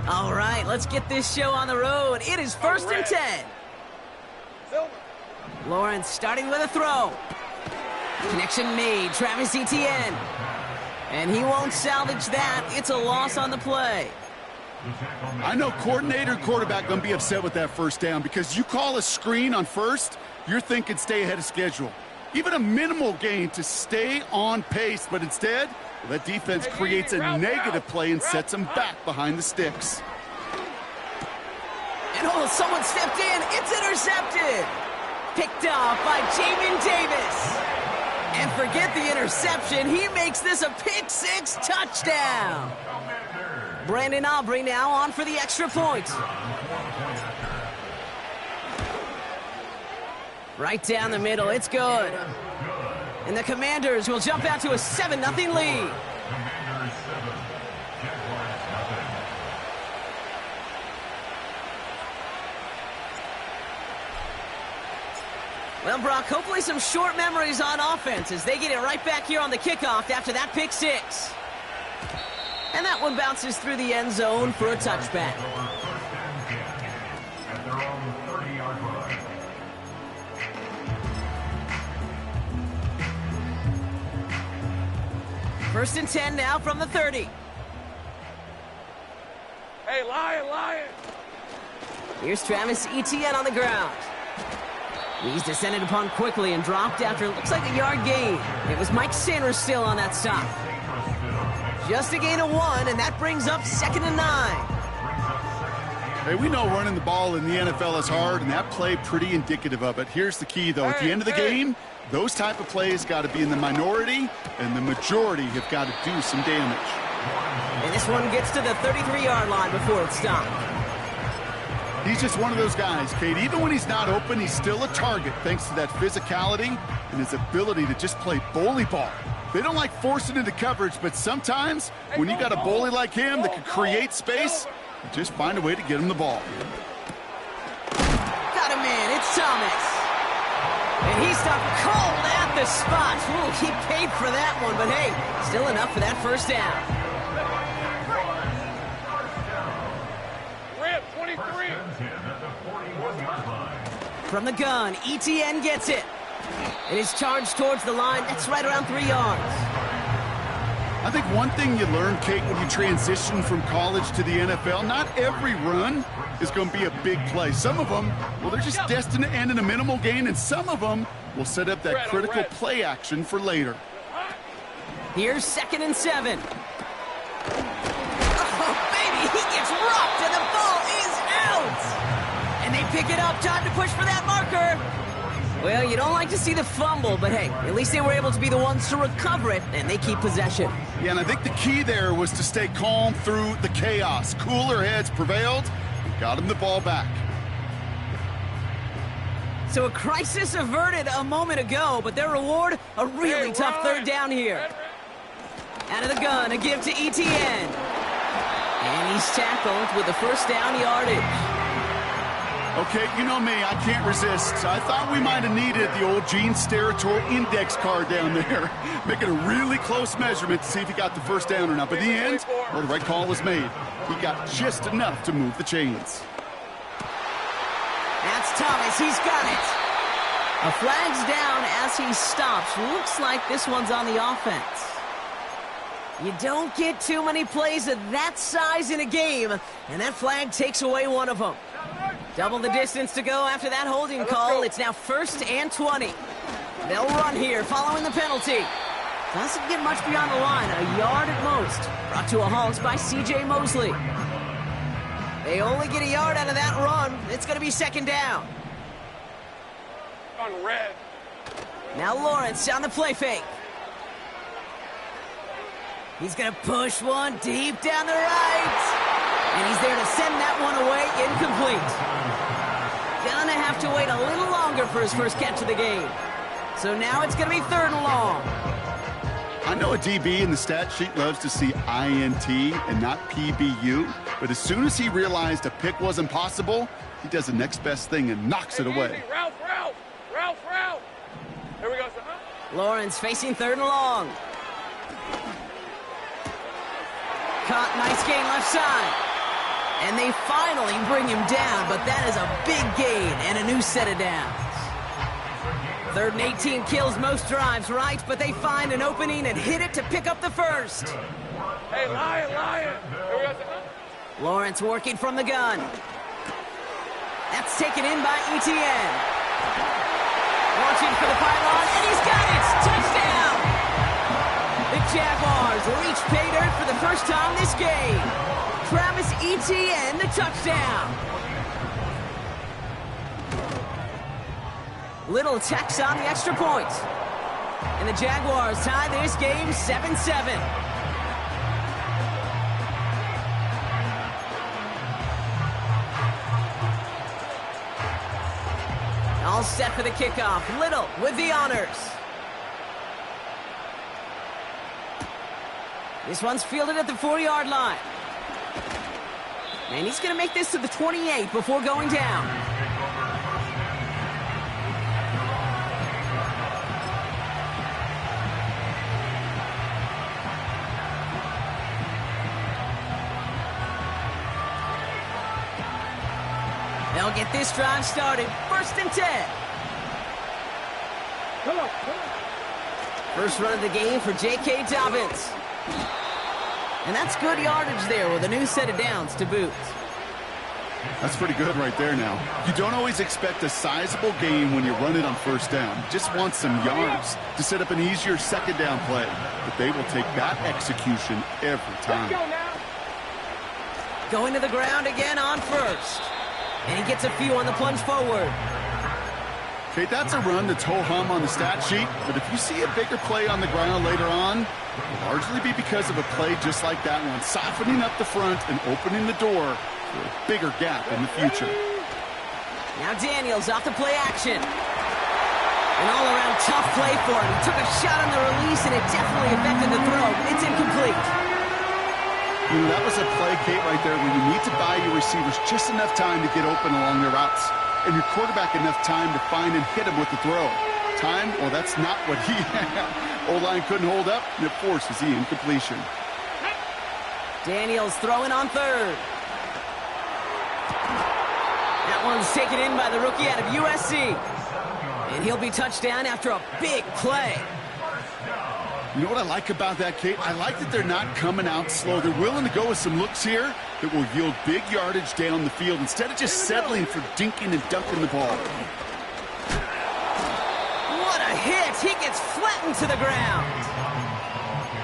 All right, let's get this show on the road. It is 1st and 10. Lawrence starting with a throw. Connection made, Travis Etienne. And he won't salvage that. It's a loss on the play. I know coordinator and quarterback going to be upset with that first down because you call a screen on first, you're thinking stay ahead of schedule. Even a minimal gain to stay on pace, but instead, well, that defense creates a negative play and sets them back behind the sticks. And oh, someone stepped in. It's intercepted. Picked off by Jamin Davis. And forget the interception. He makes this a pick-6 touchdown. Brandon Aubrey now on for the extra point. Right down the middle. It's good. And the Commanders will jump out to a 7-0 lead. Well, Brock, hopefully some short memories on offense as they get it right back here on the kickoff after that pick-6. And that one bounces through the end zone for a touchback. First and 10 now from the 30. Hey, Lion! Here's Travis Etienne on the ground. He's descended upon quickly and dropped after it looks like a yard gain. It was Mike Sanders still on that stop. Just a gain of 1, and that brings up 2nd and 9. Hey, we know running the ball in the NFL is hard, and that play pretty indicative of it. Here's the key, though. At the end of the game, those type of plays got to be in the minority, and the majority have got to do some damage. And this one gets to the 33-yard line before it's stopped. He's just one of those guys, Kate. Even when he's not open, he's still a target thanks to that physicality and his ability to just play bully ball. They don't like forcing into coverage, but sometimes when you got a bully like him that can create space, you just find a way to get him the ball. Got him in. It's Thomas. And he stopped cold at the spot. Ooh, he paid for that one, but hey, still enough for that first down. Rip, 23. From the gun, Etienne gets it. And is charged towards the line. That's right around 3 yards. I think one thing you learn, Kate, when you transition from college to the NFL, not every run is going to be a big play. Some of them, well, they're just destined to end in a minimal gain, and some of them will set up that critical play action for later. Here's 2nd and 7. Oh, baby, he gets rocked, and the ball is out. And they pick it up. Time to push for that marker. Well, you don't like to see the fumble, but hey, at least they were able to be the ones to recover it, and they keep possession. Yeah, and I think the key there was to stay calm through the chaos. Cooler heads prevailed and got him the ball back. So a crisis averted a moment ago, but their reward, a really tough third down here. Out of the gun, a give to Etienne. And he's tackled with the first down yardage. Okay, you know me, I can't resist. I thought we might have needed the old Gene Steratore index card down there. Making a really close measurement to see if he got the first down or not. But in the end, well, the right call was made. He got just enough to move the chains. That's Thomas, he's got it. A flag's down as he stops. Looks like this one's on the offense. You don't get too many plays of that size in a game, and that flag takes away one of them. Double the distance to go after that holding call. It's now 1st and 20. They'll run here following the penalty. Doesn't get much beyond the line, a yard at most. Brought to a halt by C.J. Mosley. They only get a yard out of that run. It's going to be 2nd down. On red. Now Lawrence on the play fake. He's going to push one deep down the right. And he's there to send that one away, incomplete. Gonna have to wait a little longer for his first catch of the game. So now it's gonna be 3rd and long. I know a DB in the stat sheet loves to see INT and not PBU, but as soon as he realized a pick wasn't possible, he does the next best thing and knocks it away. Ralph. Here we go, son. Lawrence facing 3rd and long. Caught, nice gain left side. And they finally bring him down, but that is a big gain and a new set of downs. 3rd and 18 kills most drives, right? But they find an opening and hit it to pick up the first. Hey, Lion. Lawrence working from the gun. That's taken in by Etienne. Launching for the pylon, and he's got it! Touchdown! The Jaguars reach pay dirt for the first time this game. Travis Etienne, the touchdown. Little tax on the extra point. And the Jaguars tie this game 7-7. All set for the kickoff. Little with the honors. This one's fielded at the 4-yard line. And he's going to make this to the 28 before going down. They'll get this drive started. 1st and 10. First run of the game for J.K. Dobbins. And that's good yardage there with a new set of downs to boot. That's pretty good right there now. You don't always expect a sizable gain when you run it on 1st down. You just want some yards to set up an easier 2nd down play. But they will take that execution every time. Going to the ground again on 1st. And he gets a few on the plunge forward. Okay, that's a run that's ho-hum on the stat sheet, but if you see a bigger play on the ground later on, it'll largely be because of a play just like that one, softening up the front and opening the door for a bigger gap in the future. Now Daniels off the play action. An all-around tough play for him. He took a shot on the release, and it definitely affected the throw. It's incomplete. You know, that was a play, Kate, right there where you need to buy your receivers just enough time to get open along their routes, and your quarterback enough time to find and hit him with the throw. Time? Well, that's not what he had. O-line couldn't hold up, and it forces the incompletion. Daniels throwing on 3rd. That one's taken in by the rookie out of USC. And he'll be touchdown after a big play. You know what I like about that, Kate? I like that they're not coming out slow. They're willing to go with some looks here that will yield big yardage down the field instead of just settling for dinking and dunking the ball. What a hit! He gets flattened to the ground.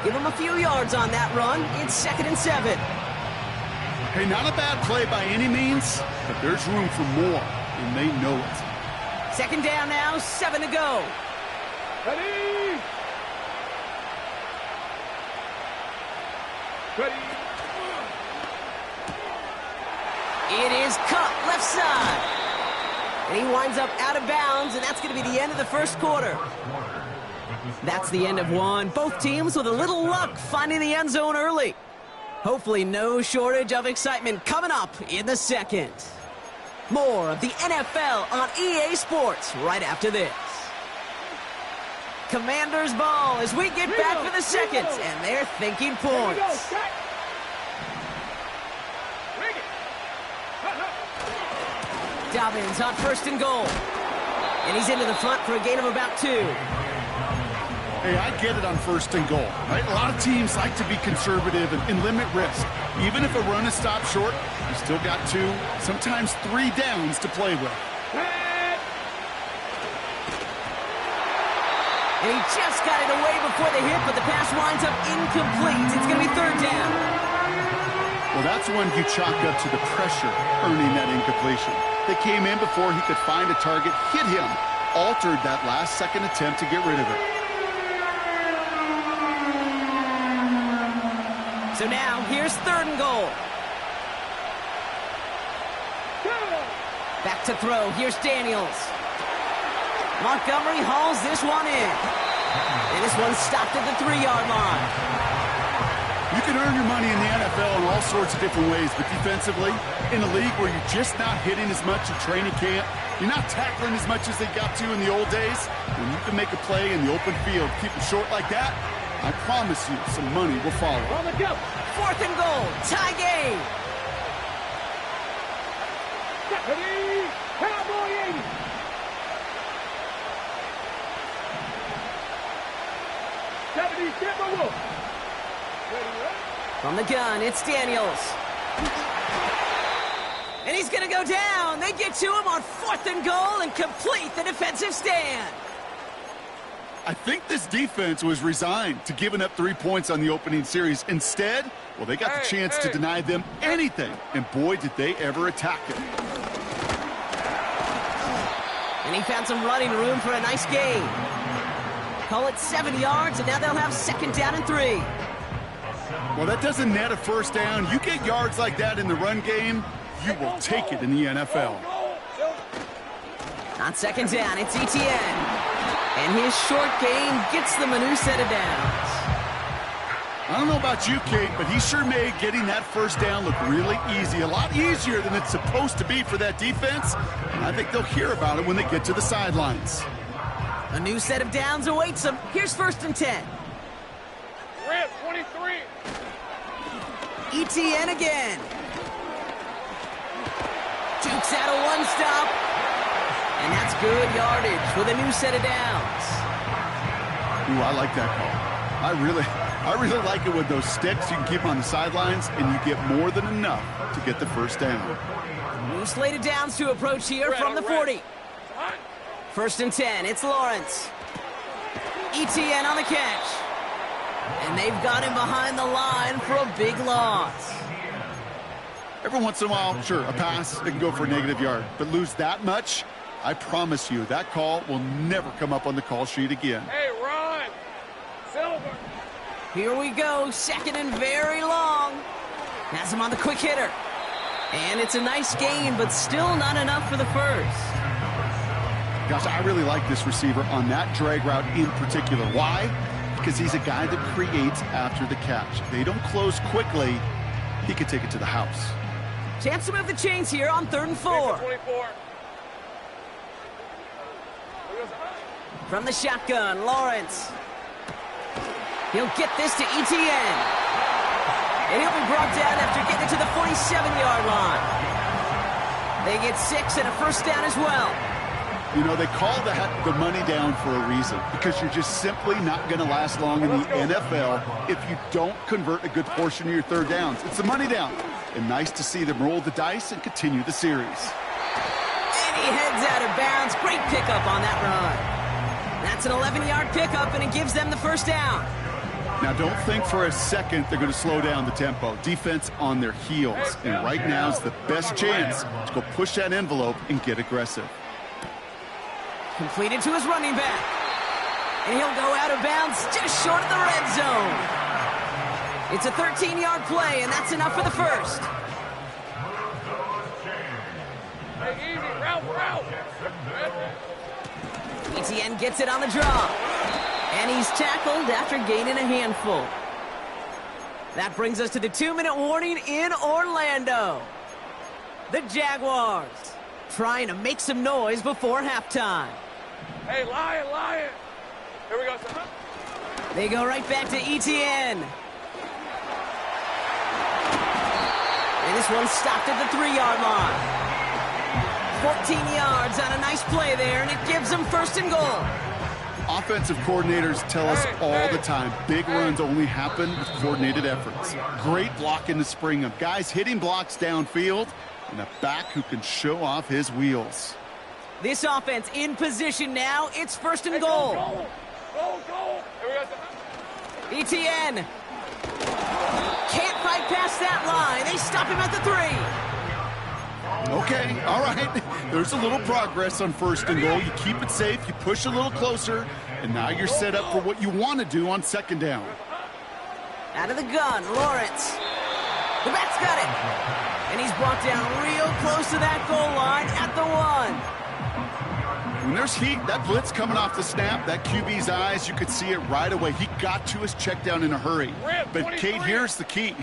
Give him a few yards on that run. It's 2nd and 7. Hey, not a bad play by any means, but there's room for more, and they know it. 2nd down now, 7 to go. Ready? It is cut left side. And he winds up out of bounds, and that's going to be the end of the 1st quarter. That's the end of one. Both teams with a little luck finding the end zone early. Hopefully no shortage of excitement coming up in the 2nd. More of the NFL on EA Sports right after this. Commanders ball as we get back for the 2nd, and they're thinking points. Dobbins on 1st and goal. And he's into the front for a gain of about 2. Hey, I get it on 1st and goal, right? A lot of teams like to be conservative and limit risk. Even if a run is stopped short, you still got 2, sometimes 3 downs to play with. And he just got it away before the hit, but the pass winds up incomplete. It's going to be 3rd down. Well, that's when you chalk up to the pressure earning that incompletion. They came in before he could find a target, hit him, altered that last-second attempt to get rid of it. So now, here's 3rd and goal. Back to throw. Here's Daniels. Montgomery hauls this one in. And this one's stopped at the 3-yard line. You can earn your money in the NFL in all sorts of different ways, but defensively, in a league where you're just not hitting as much at training camp, you're not tackling as much as they got to in the old days, when you can make a play in the open field, keep it short like that, I promise you, some money will follow. On the go. 4th and goal. Tie game. Ready. Cowboy 80. Deputy Timberwolf. Ready. From the gun, it's Daniels. And he's going to go down. They get to him on 4th and goal and complete the defensive stand. I think this defense was resigned to giving up 3 points on the opening series. Instead, well, they got the chance to deny them anything. And boy, did they ever attack it. And he found some running room for a nice gain. Call it 7 yards, and now they'll have 2nd down and 3. Well, that doesn't net a first down. You get yards like that in the run game, you will take it in the NFL. On 2nd down, it's Etienne. And his short game gets them a new set of downs. I don't know about you, Kate, but he sure made getting that first down look really easy. A lot easier than it's supposed to be for that defense. And I think they'll hear about it when they get to the sidelines. A new set of downs awaits them. Here's 1st and 10. Red 23. Etienne again. Jukes out a one-stop. And that's good yardage with a new set of downs. Ooh, I like that call. I really like it with those sticks. You can keep them on the sidelines, and you get more than enough to get the first down. New slate of downs to approach here from the 40. 1st and 10, it's Lawrence. Etienne on the catch. And they've got him behind the line for a big loss. Every once in a while, sure, a pass, it can go for a negative yard. But lose that much, I promise you, that call will never come up on the call sheet again. Hey, Ron. Silver. Here we go, 2nd and very long. Has him on the quick hitter. And it's a nice gain, but still not enough for the first. Gosh, I really like this receiver on that drag route in particular. Why? Because he's a guy that creates after the catch. They don't close quickly. He could take it to the house. Chance to move the chains here on 3rd and 4. 24. From the shotgun, Lawrence. He'll get this to Etienne. And he'll be brought down after getting it to the 47-yard line. They get 6 and a first down as well. You know, they call that the money down for a reason, because you're just simply not going to last long in the NFL if you don't convert a good portion of your third downs. It's the money down. And nice to see them roll the dice and continue the series. And he heads out of bounds. Great pickup on that run. That's an 11-yard pickup, and it gives them the first down. Now, don't think for a second they're going to slow down the tempo. Defense on their heels. And right now is the best chance to go push that envelope and get aggressive. Completed to his running back. And he'll go out of bounds just short of the red zone. It's a 13-yard play, and that's enough for the first. Hey, easy. Route. Etienne gets it on the draw. And he's tackled after gaining a handful. That brings us to the 2-minute warning in Orlando. The Jaguars trying to make some noise before halftime. Hey, Lion. Here we go, son. They go right back to Etienne. And this one stopped at the 3-yard line. 14 yards on a nice play there, and it gives them 1st and goal. Offensive coordinators tell us all the time, big runs only happen with coordinated efforts. Great block in the spring of guys hitting blocks downfield, and a back who can show off his wheels. This offense in position now. It's 1st and goal. Go. Here we go, son. Etienne can't fight past that line. They stop him at the 3. Okay, all right. There's a little progress on 1st and goal. You keep it safe, you push a little closer, and now you're set up for what you want to do on 2nd down. Out of the gun, Lawrence. The back's got it. And he's brought down real close to that goal line at the 1. When there's heat, that blitz coming off the snap, that QB's eyes, you could see it right away. He got to his check down in a hurry. But, Kate, here's the key.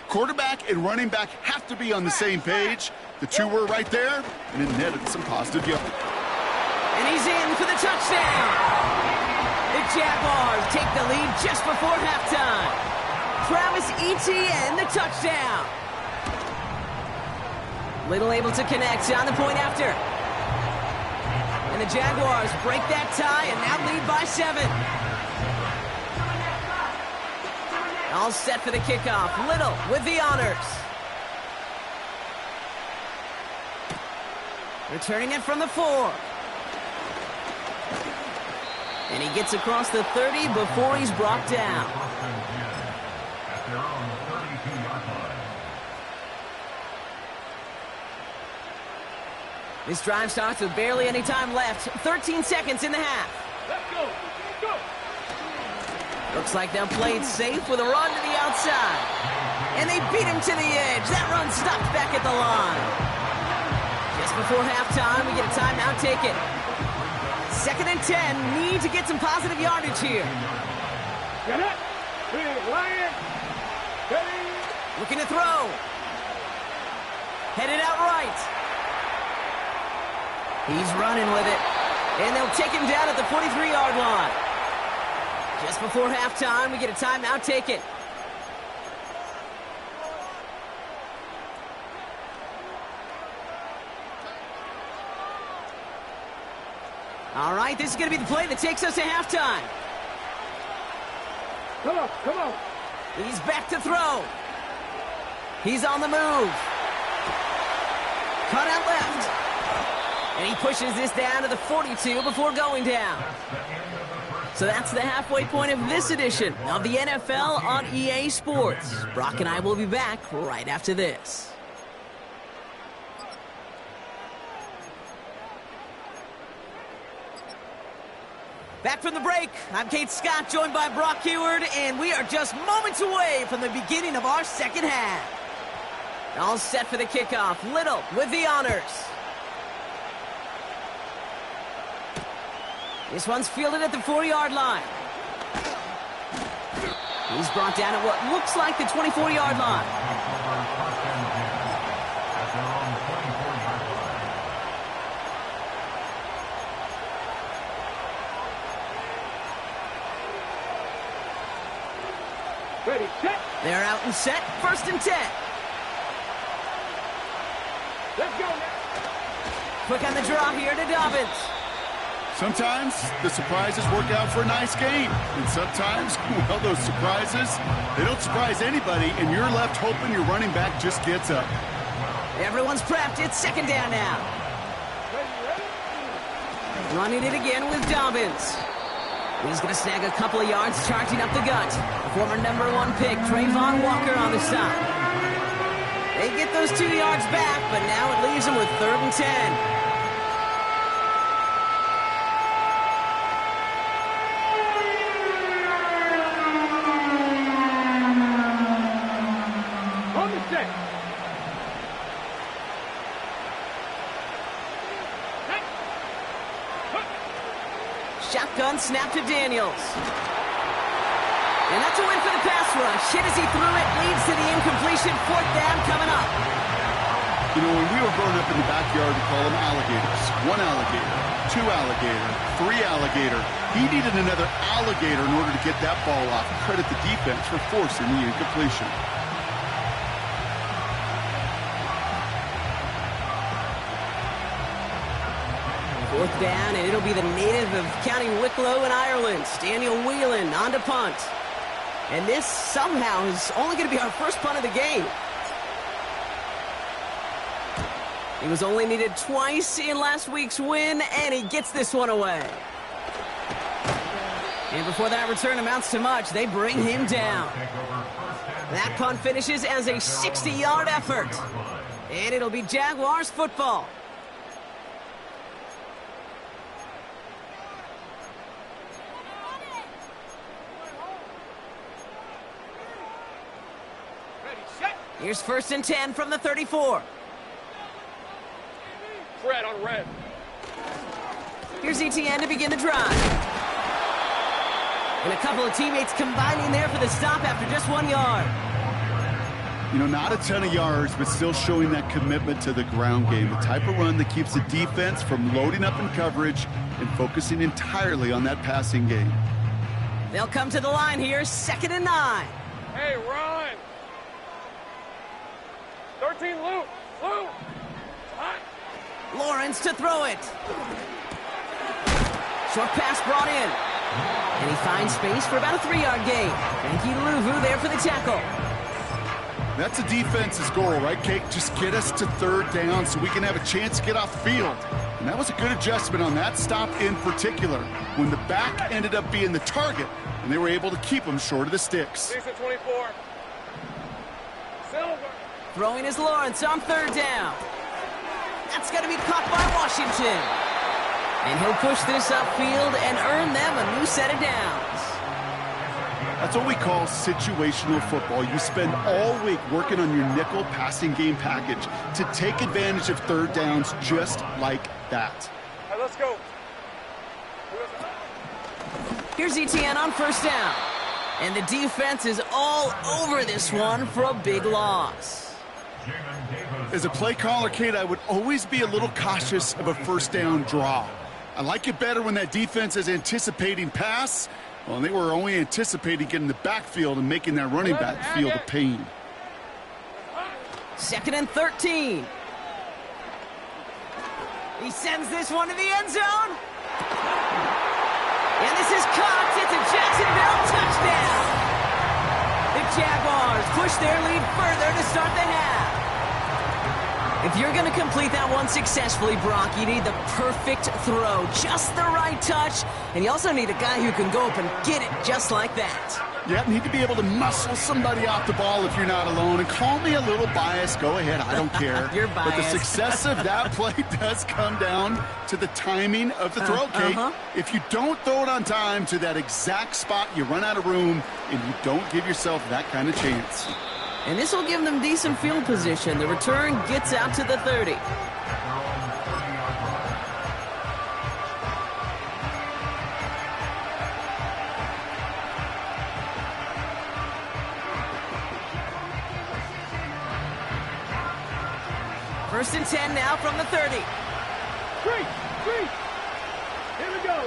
Quarterback and running back have to be on the same page. The two were right there, and it netted some positive yards. And he's in for the touchdown. The the Jaguars take the lead just before halftime. Travis Etienne, the touchdown. Little able to connect on the point after. And the Jaguars break that tie and now lead by 7. All set for the kickoff. Little with the honors. Returning it from the 4. And he gets across the 30 before he's brought down. This drive starts with barely any time left. 13 seconds in the half. Let's go. Let's go. Looks like they'll play it safe with a run to the outside. And they beat him to the edge. That run stopped back at the line. Just before halftime, we get a timeout taken. 2nd and 10. Need to get some positive yardage here. Get it. Lion. Ready. Looking to throw. Headed out right. He's running with it. And they'll take him down at the 43-yard line. Just before halftime, we get a timeout taken. All right, this is going to be the play that takes us to halftime. Come on, come on. He's back to throw. He's on the move. Cut out left. And he pushes this down to the 42 before going down. So that's the halfway point of this edition of the NFL on EA Sports. Brock and I will be back right after this. Back from the break, I'm Kate Scott, joined by Brock Heward, and we are just moments away from the beginning of our second half. All set for the kickoff. Little with the honors. This one's fielded at the 4-yard line. He's brought down at what looks like the 24-yard line. Ready, set. They're out and set. 1st and 10. Let's go now. Quick on the draw here to Dobbins. Sometimes the surprises work out for a nice game. And sometimes, well, those surprises, they don't surprise anybody, and you're left hoping your running back just gets up. Everyone's prepped. It's 2nd down now. Running it again with Dobbins. He's going to snag a couple of yards, charging up the gut. Former #1 pick, Trayvon Walker on the stop. They get those 2 yards back, but now it leaves them with 3rd and 10. Shotgun snap to Daniels. And that's a win for the pass rush. Hit as he threw it, leads to the incompletion. 4th down coming up. You know, when we were growing up in the backyard, we call them alligators. 1 alligator, 2 alligator, 3 alligator. He needed another alligator in order to get that ball off. Credit the defense for forcing the incompletion. Fourth down, and it'll be the native of County Wicklow in Ireland, Daniel Whelan, on to punt. And this somehow is only going to be our first punt of the game. He was only needed twice in last week's win, and he gets this one away. And before that return amounts to much, they bring him down. That punt finishes as a 60-yard effort. And it'll be Jaguars football. Here's 1st and 10 from the 34. Fred on red. Here's Etienne to begin the drive. And a couple of teammates combining there for the stop after just 1 yard. You know, not a ton of yards, but still showing that commitment to the ground game. The type of run that keeps the defense from loading up in coverage and focusing entirely on that passing game. They'll come to the line here, 2nd and 9. Hey, run. 13, Lou. Hot. Lawrence to throw it. Short pass brought in. And he finds space for about a 3-yard gain. Thank you to Luvu there for the tackle. That's a defense's goal, right, Kate? Just get us to 3rd down so we can have a chance to get off the field. And that was a good adjustment on that stop in particular, when the back ended up being the target, and they were able to keep him short of the sticks. Decent 24. Silver. Throwing is Lawrence on 3rd down. That's going to be caught by Washington. And he'll push this upfield and earn them a new set of downs. That's what we call situational football. You spend all week working on your nickel passing game package to take advantage of 3rd downs just like that. All right, let's go. Here's ETN on 1st down. And the defense is all over this one for a big loss. As a play caller, Kate, I would always be a little cautious of a 1st down draw. I like it better when that defense is anticipating pass. Well, they were only anticipating getting the backfield and making that running back feel the pain. 2nd and 13. He sends this one to the end zone. And this is caught. It's a Jacksonville touchdown. The Jaguars push their lead further to start the half. If you're going to complete that one successfully, Brock, you need the perfect throw, just the right touch, and you also need a guy who can go up and get it just like that. Yeah, need to be able to muscle somebody off the ball if you're not alone. And call me a little biased. Go ahead. I don't care. You're biased. But the success of that play does come down to the timing of the throw, Kate. If you don't throw it on time to that exact spot, you run out of room, and you don't give yourself that kind of chance. And this will give them decent field position. The return gets out to the 30. First and 10 now from the 30. Three. Here we go.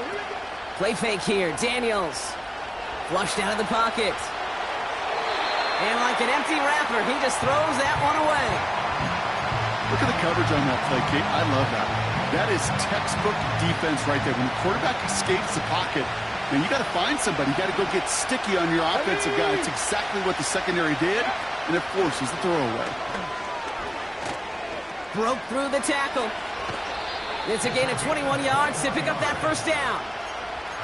Play fake here. Daniels. Flushed out of the pocket. And like an empty wrapper, he just throws that one away. Look at the coverage on that play, Kate. I love that. That is textbook defense right there. When the quarterback escapes the pocket, man, you got to find somebody. You got to go get sticky on your offensive guy. It's exactly what the secondary did, and it forces the throwaway. Broke through the tackle. It's a gain of 21 yards to pick up that 1st down.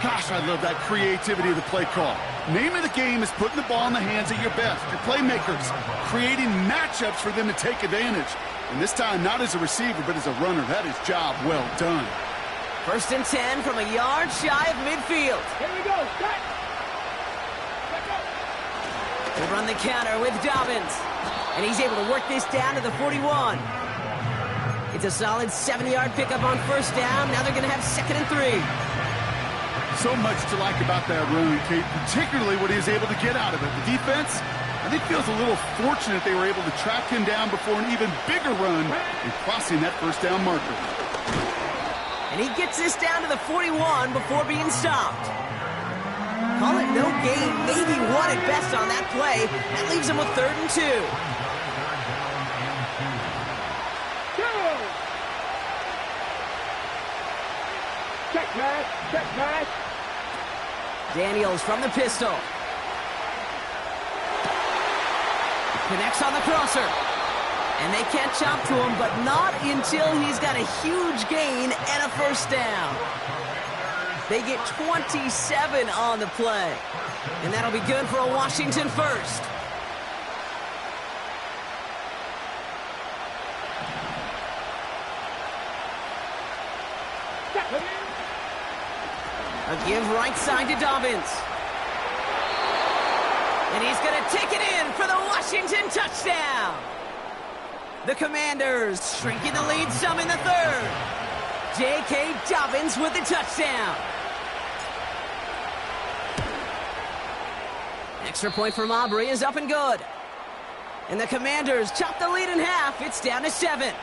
Gosh, I love that creativity of the play call. Name of the game is putting the ball in the hands of your best, your playmakers, creating matchups for them to take advantage. And this time, not as a receiver, but as a runner. That is job well done. 1st and 10 from a yard shy of midfield. Here we go. Set. They run the counter with Dobbins. And he's able to work this down to the 41. It's a solid 70-yard pickup on 1st down. Now they're going to have 2nd and 3. So much to like about that run, Kate, particularly what he was able to get out of it. The defense, I think, feels a little fortunate they were able to track him down before an even bigger run and crossing that 1st down marker. And he gets this down to the 41 before being stopped. Call it no gain, maybe one at best on that play. That leaves him with 3rd and 2. Check pass. Daniels from the pistol. Connects on the crosser. And they catch up to him, but not until he's got a huge gain and a 1st down. They get 27 on the play. And that'll be good for a Washington 1st. A give right side to Dobbins. And he's going to take it in for the Washington touchdown. The Commanders shrinking the lead some in the 3rd. J.K. Dobbins with the touchdown. Extra point from Aubrey is up and good. And the Commanders chop the lead in half. It's down to 7.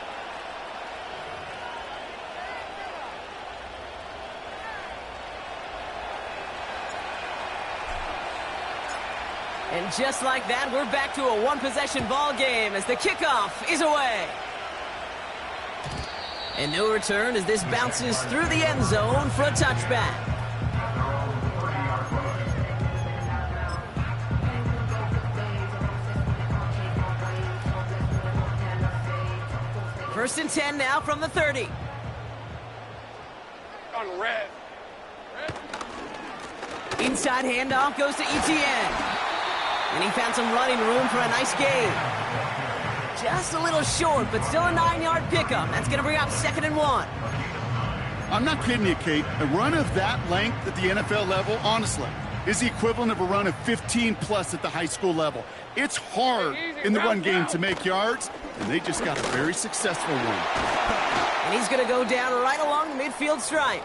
And just like that, we're back to a one-possession ball game as the kickoff is away. And no return as this bounces through the end zone for a touchback. First and 10 now from the 30. On red. Inside handoff goes to Etienne. And he found some running room for a nice gain. Just a little short, but still a 9-yard pickup. That's going to bring up 2nd and 1. I'm not kidding you, Kate. A run of that length at the NFL level, honestly, is the equivalent of a run of 15-plus at the high school level. It's hard in the run game to make yards, and they just got a very successful one. And he's going to go down right along the midfield stripe.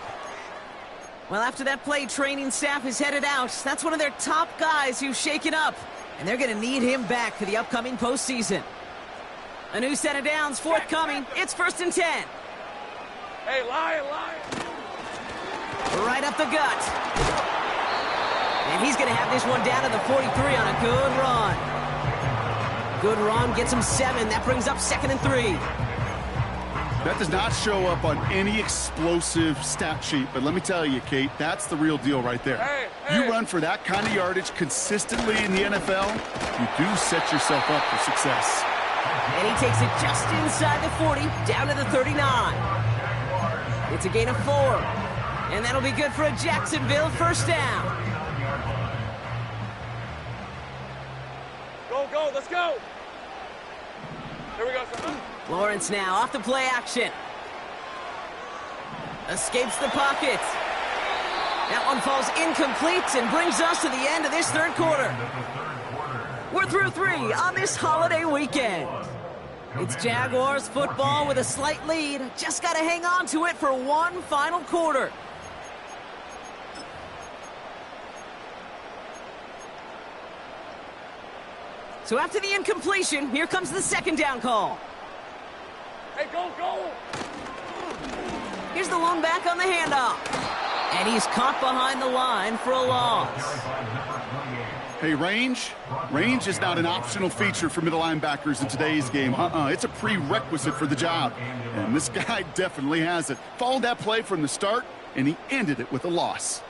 Well, after that play, training staff is headed out. That's one of their top guys who's shaken up, and they're going to need him back for the upcoming postseason. A new set of downs forthcoming. It's 1st and 10. Hey, lion. Right up the gut. And he's going to have this one down to the 43 on a good run. Good run, gets him 7. That brings up 2nd and 3. That does not show up on any explosive stat sheet, but let me tell you, Kate, that's the real deal right there. Hey. You run for that kind of yardage consistently in the NFL, you do set yourself up for success. And he takes it just inside the 40, down to the 39. It's a gain of 4. And that'll be good for a Jacksonville first down. Go, let's go. Here we go, son. Lawrence now off the play action. Escapes the pocket. That one falls incomplete and brings us to the end of this third quarter. We're through 3 on this holiday weekend. It's Jaguars football with a slight lead. Just got to hang on to it for one final quarter. So after the incompletion, here comes the 2nd down call. Hey, go. Here's the lone back on the handoff. And he's caught behind the line for a loss. Hey, range is not an optional feature for middle linebackers in today's game. It's a prerequisite for the job. And this guy definitely has it. Followed that play from the start, and he ended it with a loss.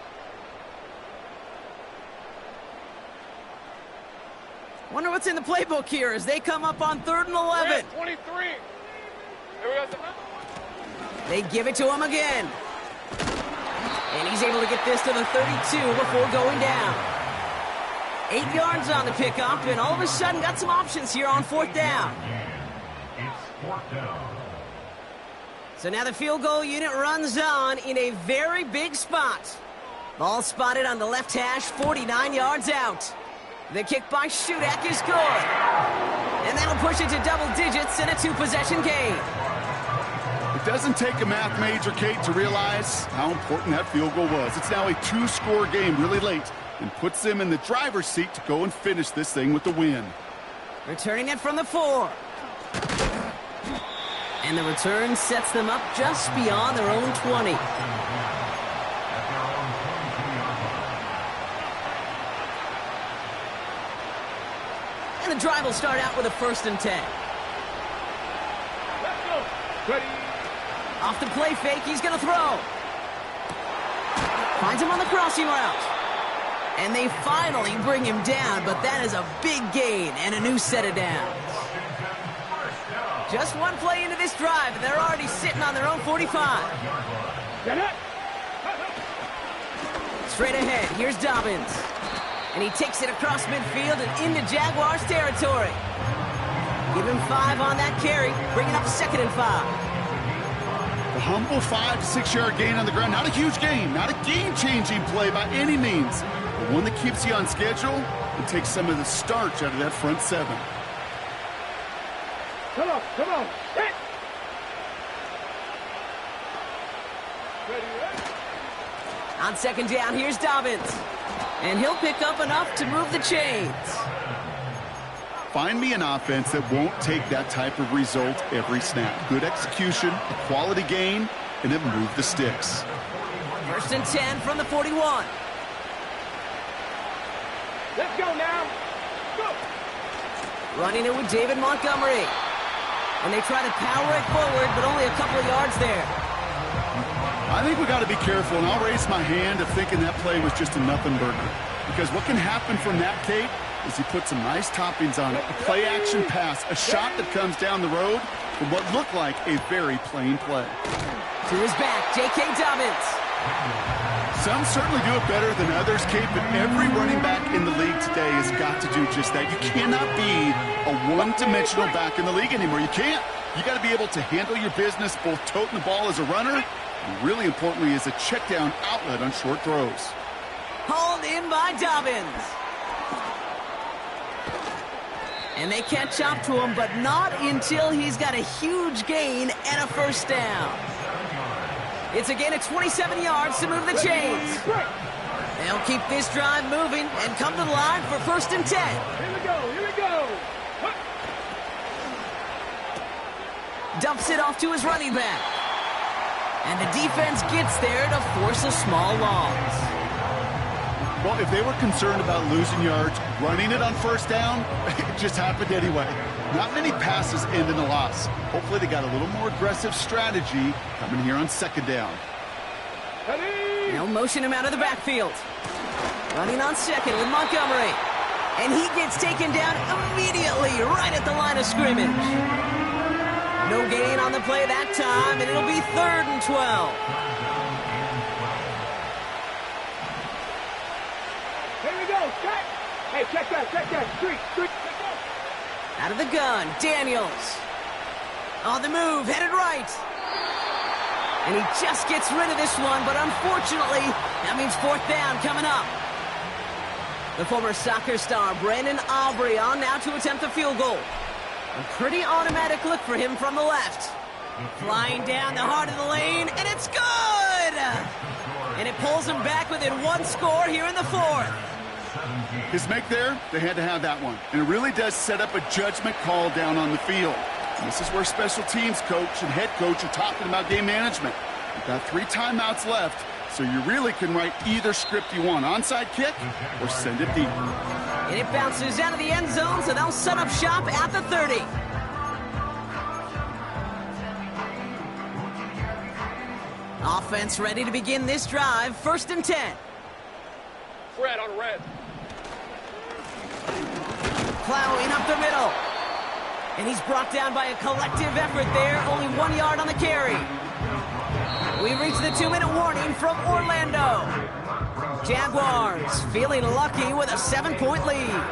Wonder what's in the playbook here as they come up on 3rd and 11. 23. Here we go, son. They give it to him again. And he's able to get this to the 32 before going down. 8 yards on the pickup, and all of a sudden got some options here on 4th down. So now the field goal unit runs on in a very big spot. Ball spotted on the left hash, 49 yards out. The kick by Shudak is good. And that'll push it to double digits in a 2-possession game. It doesn't take a math major, Kate, to realize how important that field goal was. It's now a 2-score game really late and puts them in the driver's seat to go and finish this thing with the win. Returning it from the 4. And the return sets them up just beyond their own 20. And the drive will start out with a 1st and 10. Let's go. Ready. Off the play fake, he's going to throw. Finds him on the crossing route. And they finally bring him down, but that is a big gain and a new set of downs. Just one play into this drive, and they're already sitting on their own 45. Get it. Straight ahead, here's Dobbins. And he takes it across midfield and into Jaguars territory. Give him 5 on that carry, bringing up 2nd and 5. A humble 5 to 6 yard gain on the ground. Not a huge gain, not a game-changing play by any means, but one that keeps you on schedule and takes some of the starch out of that front 7. Come on. Hit. Ready. On 2nd down, here's Dobbins. And he'll pick up enough to move the chains. Find me an offense that won't take that type of result every snap. Good execution, a quality gain, and then move the sticks. 1st and 10 from the 41. Let's go now. Running it with David Montgomery. And they try to power it forward, but only a couple of yards there. I think we got to be careful, and I'll raise my hand of thinking that play was just a nothing burger. Because what can happen from that, Kate, is he put some nice toppings on it. A play-action pass, a shot that comes down the road from what looked like a very plain play. To his back, J.K. Dobbins. Some certainly do it better than others, Kate, but every running back in the league today has got to do just that. You cannot be a one-dimensional back in the league anymore. You can't. You got to be able to handle your business, both toting the ball as a runner, and really importantly as a check-down outlet on short throws. Hauled in by Dobbins. And they catch up to him, but not until he's got a huge gain and a first down. It's a gain of 27 yards to move the chains. They'll keep this drive moving and come to the line for 1st and 10. Here we go, here we go. Dumps it off to his running back. And the defense gets there to force a small loss. Well, if they were concerned about losing yards, running it on first down, it just happened anyway. Not many passes end in a loss. Hopefully they got a little more aggressive strategy coming here on 2nd down. They'll motion him out of the backfield. Running on 2nd with Montgomery. And he gets taken down immediately right at the line of scrimmage. No gain on the play that time, and it'll be 3rd and 12. Here we go, check. Hey, check that, street, check that. Out of the gun, Daniels. On the move, headed right. And he just gets rid of this one, but unfortunately, that means 4th down coming up. The former soccer star, Brandon Aubrey, on now to attempt a field goal. A pretty automatic look for him from the left. Flying down the heart of the lane, and it's good! And it pulls him back within 1 score here in the 4th. His make there, they had to have that one. And it really does set up a judgment call down on the field. And this is where special teams coach and head coach are talking about game management. You've got 3 timeouts left, so you really can write either script you want. Onside kick or send it deep. And it bounces out of the end zone, so they'll set up shop at the 30. Offense ready to begin this drive. 1st and 10. Red on red. Plowing up the middle. And he's brought down by a collective effort there. Only 1 yard on the carry. We reach the 2-minute warning from Orlando. Jaguars feeling lucky with a 7-point lead.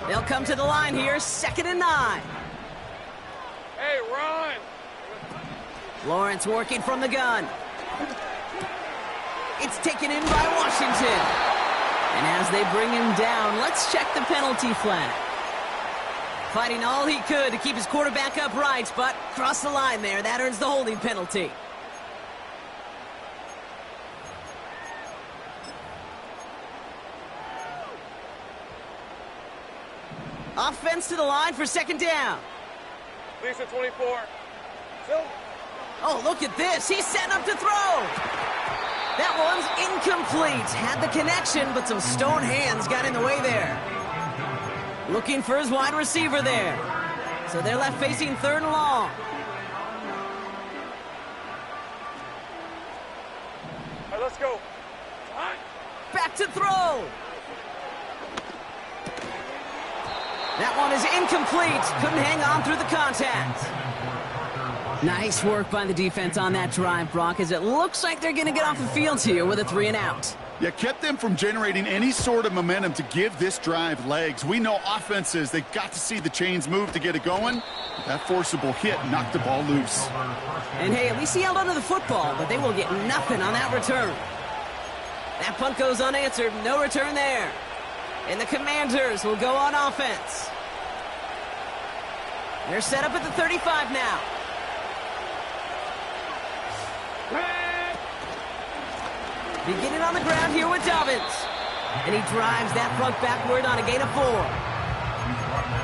They'll come to the line here, 2nd and 9. Hey, run. Lawrence working from the gun. It's taken in by Washington. And as they bring him down, let's check the penalty flag. Fighting all he could to keep his quarterback upright, but crossed the line there. That earns the holding penalty. Offense to the line for 2nd down. Lisa 24. Phil. Oh, look at this. He's setting up to throw. That one's incomplete. Had the connection, but some stone hands got in the way there. Looking for his wide receiver there. So they're left facing 3rd and long. All right, let's go. Back to throw. That one is incomplete. Couldn't hang on through the contact. Nice work by the defense on that drive, Brock, as it looks like they're going to get off the field here with a 3 and out. Yeah, kept them from generating any sort of momentum to give this drive legs. We know offenses, they got to see the chains move to get it going. That forcible hit knocked the ball loose. And hey, at least he held onto the football, but they will get nothing on that return. That punt goes unanswered, no return there. And the Commanders will go on offense. They're set up at the 35 now. Beginning on the ground here with Dobbins. And he drives that front backward on a gain of 4.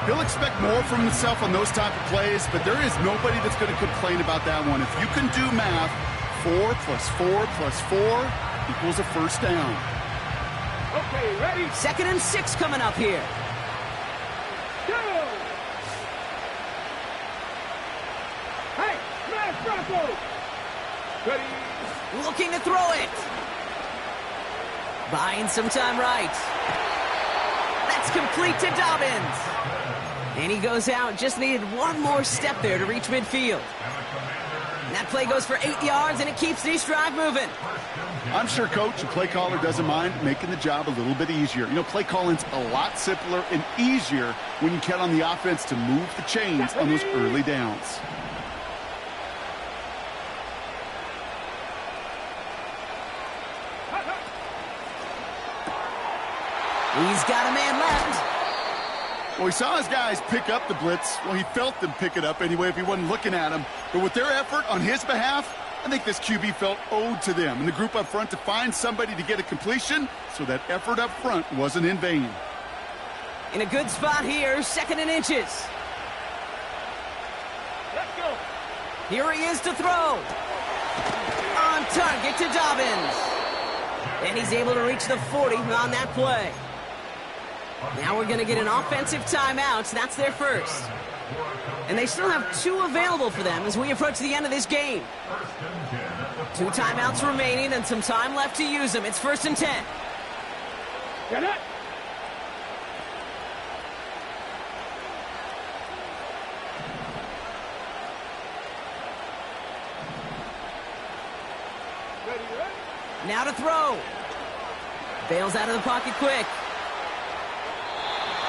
He'll expect more from himself on those type of plays, but there is nobody that's going to complain about that one. If you can do math, 4 + 4 + 4 equals a first down. Okay, ready? 2nd and 6 coming up here. Go! Hey, smash Bronco! Ready? Looking to throw it. Buying some time right. That's complete to Dobbins. And he goes out. Just needed one more step there to reach midfield. And that play goes for 8 yards, and it keeps this drive moving. I'm sure coach and play caller doesn't mind making the job a little bit easier. You know, play calling's a lot simpler and easier when you count on the offense to move the chains on those early downs. He's got a man left. Well, he saw his guys pick up the blitz. Well, he felt them pick it up anyway if he wasn't looking at him. But with their effort on his behalf, I think this QB felt owed to them and the group up front to find somebody to get a completion, so that effort up front wasn't in vain. In a good spot here, 2nd and inches. Let's go! Here he is to throw. On target to Dobbins. And he's able to reach the 40 on that play. Now we're going to get an offensive timeout. That's their first. And they still have 2 available for them as we approach the end of this game. 2 timeouts remaining and some time left to use them. It's 1st and 10. Get it! Ready, ready? Now to throw. Bails out of the pocket quick.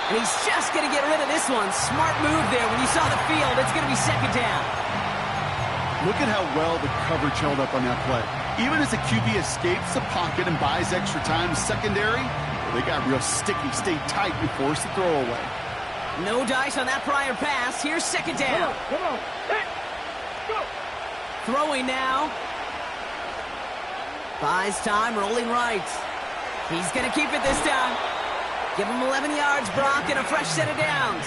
And he's just going to get rid of this one. Smart move there. When you saw the field, it's going to be 2nd down. Look at how well the coverage held up on that play. Even as the QB escapes the pocket and buys extra time secondary, they got real sticky, stayed tight, and forced the throw away. No dice on that prior pass. Here's 2nd down. Come on. Hey, go! Throwing now. Buys time, rolling right. He's going to keep it this time. Give him 11 yards, Brock, and a fresh set of downs.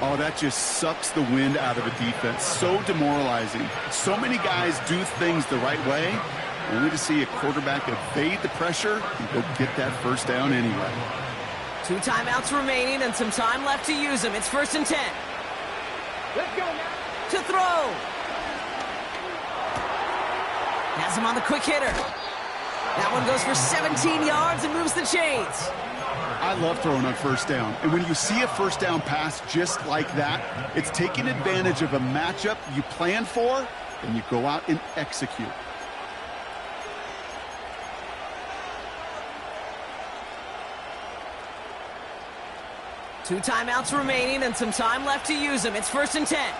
Oh, that just sucks the wind out of a defense. So demoralizing. So many guys do things the right way, only to see a quarterback evade the pressure and go get that 1st down anyway. 2 timeouts remaining and some time left to use them. It's 1st and 10. Let's go now! To throw. Has him on the quick hitter. That one goes for 17 yards and moves the chains. I love throwing on 1st down. And when you see a 1st down pass just like that, it's taking advantage of a matchup you plan for, and you go out and execute. Two timeouts remaining and some time left to use them. It's 1st and 10.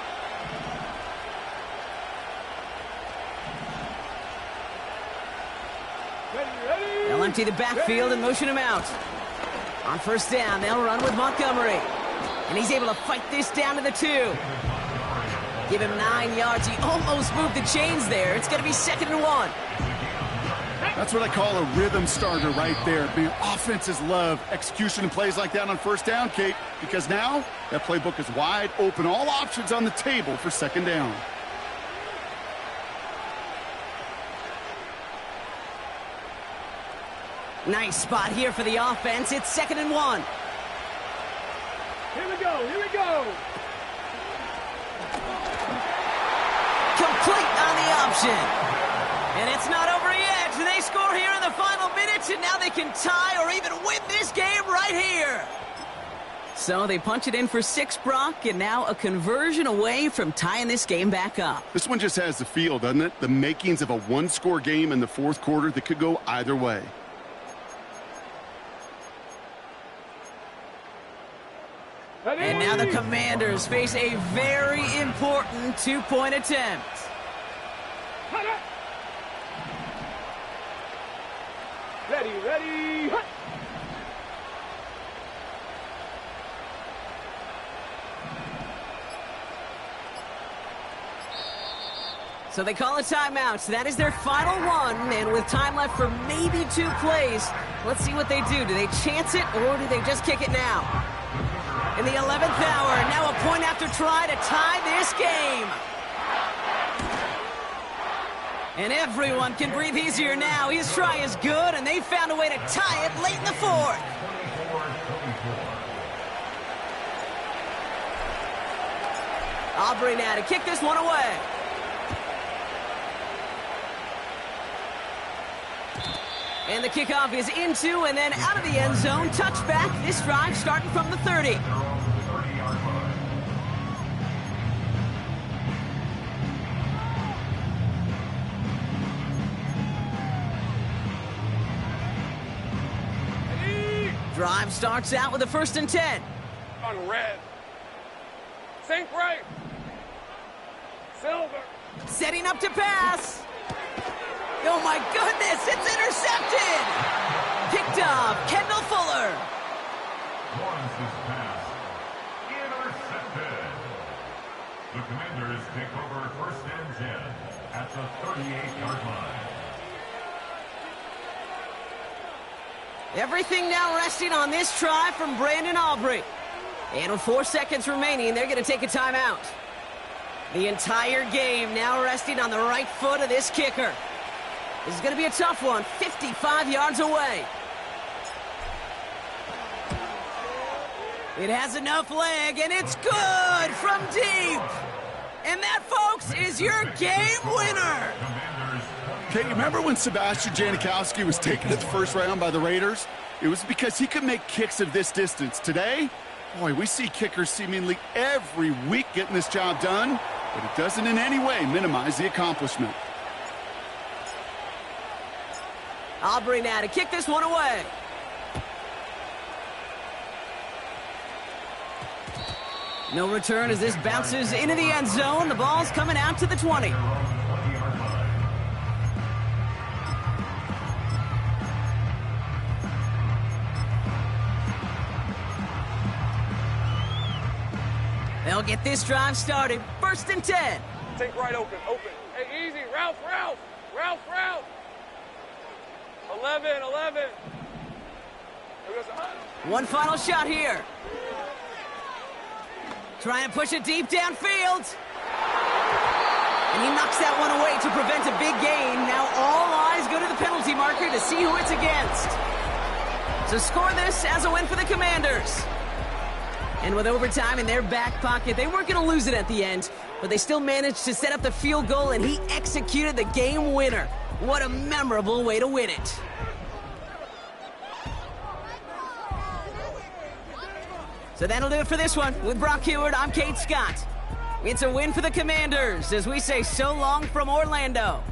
Ready? They'll empty the backfield and motion him out. On 1st down, they'll run with Montgomery. And he's able to fight this down to the 2. Give him 9 yards. He almost moved the chains there. It's going to be 2nd and 1. That's what I call a rhythm starter right there. Man, offenses love execution and plays like that on 1st down, Kate, because now that playbook is wide open. All options on the table for 2nd down. Nice spot here for the offense. It's 2nd and 1. Here we go, here we go. Complete on the option. And it's not over yet. They score here in the final minutes, and now they can tie or even win this game right here. So they punch it in for 6, Brock, and now a conversion away from tying this game back up. This one just has the feel, doesn't it? The makings of a one-score game in the 4th quarter that could go either way. And now the Commanders face a very important 2-point attempt. Ready, ready. Hut. So they call a timeout. So that is their final one. And with time left for maybe 2 plays, let's see what they do. Do they chance it or do they just kick it now? In the 11th hour, now a point after try to tie this game. And everyone can breathe easier now. His try is good, and they found a way to tie it late in the fourth. Aubrey now to kick this one away. And the kickoff is into and then out of the end zone. Touchback. This drive starting from the 30. Drive starts out with a 1st and 10. On red. Sink right. Silver. Setting up to pass. Oh my goodness, it's intercepted! Picked off, Kendall Fuller. Lawrence is pass. Intercepted. The Commanders take over 1st and 10 at the 38-yard line. Everything now resting on this try from Brandon Aubrey. And with 4 seconds remaining, they're going to take a timeout. The entire game now resting on the right foot of this kicker. This is going to be a tough one, 55 yards away. It has enough leg, and it's good from deep. And that, folks, is your game winner. Okay, remember when Sebastian Janikowski was taken in the 1st round by the Raiders? It was because he could make kicks of this distance. Today, boy, we see kickers seemingly every week getting this job done, but it doesn't in any way minimize the accomplishment. Aubrey now to kick this one away. No return as this bounces into the end zone. The ball's coming out to the 20. They'll get this drive started. 1st and 10. Take right open. Hey, easy. Ralph. 11. One final shot here. Trying to push it deep downfield. And he knocks that one away to prevent a big gain. Now all eyes go to the penalty marker to see who it's against. So score this as a win for the Commanders. And with overtime in their back pocket, they weren't going to lose it at the end, but they still managed to set up the field goal, and he executed the game winner. What a memorable way to win it. So that'll do it for this one. With Brock Heward, I'm Kate Scott. It's a win for the Commanders as we say so long from Orlando.